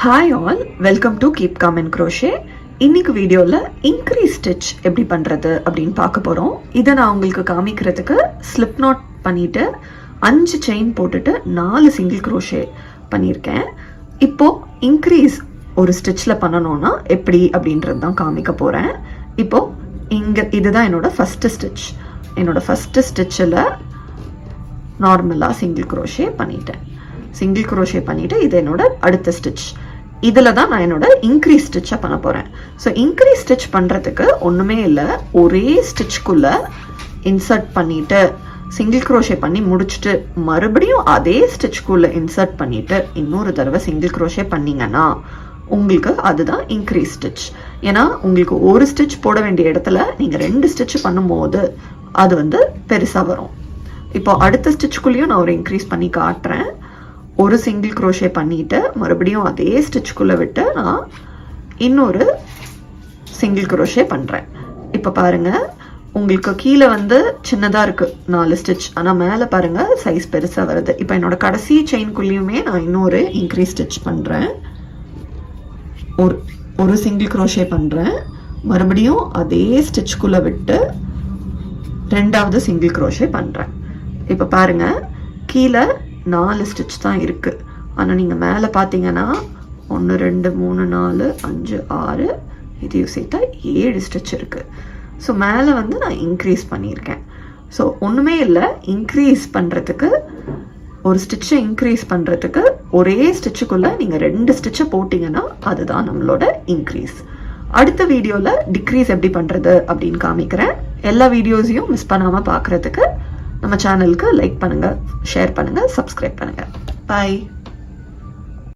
Hi all, welcome to keep com and crochet. இன்னைக்கு வீடியோவில் increase stitch எப்படி பண்ணுறது அப்படின்னு பார்க்க போகிறோம். இதை நான் உங்களுக்கு காமிக்கிறதுக்கு ஸ்லிப் நாட் பண்ணிவிட்டு 5 செயின் போட்டுட்டு 4 சிங்கிள் க்ரோஷே பண்ணியிருக்கேன். இப்போது இன்க்ரீஸ் ஒரு ஸ்டிச்சில் பண்ணணும்னா எப்படி அப்படின்றது தான் காமிக்க போகிறேன். இப்போது இதுதான் என்னோடய ஃபஸ்ட்டு ஸ்டிச். என்னோடய ஃபஸ்ட்டு ஸ்டிச்சில் நார்மலாக சிங்கிள் க்ரோஷே பண்ணிட்டேன். சிங்கிள் க்ரோஷே பண்ணிவிட்டு இது என்னோட அடுத்த ஸ்டிச். இதில் தான் நான் என்னோட இன்க்ரீஸ் ஸ்டிச்சை பண்ண போகிறேன். ஸோ இன்க்ரீஸ் ஸ்டிச் பண்ணுறதுக்கு ஒன்றுமே இல்லை, ஒரே ஸ்டிச்சுக்குள்ளே இன்சர்ட் பண்ணிவிட்டு சிங்கிள் க்ரோஷே பண்ணி முடிச்சுட்டு மறுபடியும் அதே ஸ்டிச்சுக்குள்ளே இன்சர்ட் பண்ணிவிட்டு இன்னொரு தடவை சிங்கிள் க்ரோஷே பண்ணிங்கன்னா உங்களுக்கு அதுதான் இன்க்ரீஸ் ஸ்டிச். ஏன்னா உங்களுக்கு ஒரு ஸ்டிச் போட வேண்டிய இடத்துல நீங்கள் 2 ஸ்டிச் பண்ணும்போது அது பெருசாக வரும். இப்போ அடுத்த ஸ்டிச்சுக்குள்ளேயும் நான் ஒரு இன்க்ரீஸ் பண்ணி காட்டுறேன். ஒரு சிங்கிள் க்ரோஷே பண்ணிவிட்டு மறுபடியும் அதே ஸ்டிச்சுக்குள்ளே விட்டு நான் இன்னொரு சிங்கிள் க்ரோஷே பண்ணுறேன். இப்போ பாருங்கள், உங்களுக்கு கீழே சின்னதாக இருக்குது 4 ஸ்டிச், ஆனால் மேலே பாருங்கள் சைஸ் பெருசாக வருது. இப்போ என்னோடய கடைசி செயின்குள்ளேயுமே நான் இன்னொரு இன்க்ரீஸ் ஸ்டிச் பண்ணுறேன். ஒரு சிங்கிள் க்ரோஷே பண்ணுறேன், மறுபடியும் அதே ஸ்டிச்சுக்குள்ளே விட்டு 2வது சிங்கிள் க்ரோஷே பண்ணுறேன். இப்போ பாருங்கள், கீழே 4 ஸ்டிச் தான் இருக்குது, ஆனால் நீங்கள் மேலே பார்த்தீங்கன்னா 1 2 3 4 5 6 இதையும் சேர்த்தா 7 ஸ்டிச் இருக்குது. ஸோ மேலே நான் இன்க்ரீஸ் பண்ணியிருக்கேன். ஸோ ஒன்றுமே இல்லை, இன்க்ரீஸ் பண்ணுறதுக்கு ஒரு ஸ்டிச்சை இன்க்ரீஸ் பண்ணுறதுக்கு ஒரே ஸ்டிச்சுக்குள்ளே நீங்கள் 2 ஸ்டிச்சை போட்டிங்கன்னா அதுதான் நம்மளோட இன்க்ரீஸ். அடுத்த வீடியோவில் டிக்ரீஸ் எப்படி பண்ணுறது அப்படின்னு காமிக்கிறேன். எல்லா வீடியோஸையும் மிஸ் பண்ணாமல் பார்க்குறதுக்கு நம்ம சேனலுக்கு லைக் பண்ணுங்கள், ஷேர் பண்ணுங்கள், சப்ஸ்கிரைப் பண்ணுங்கள். பாய்.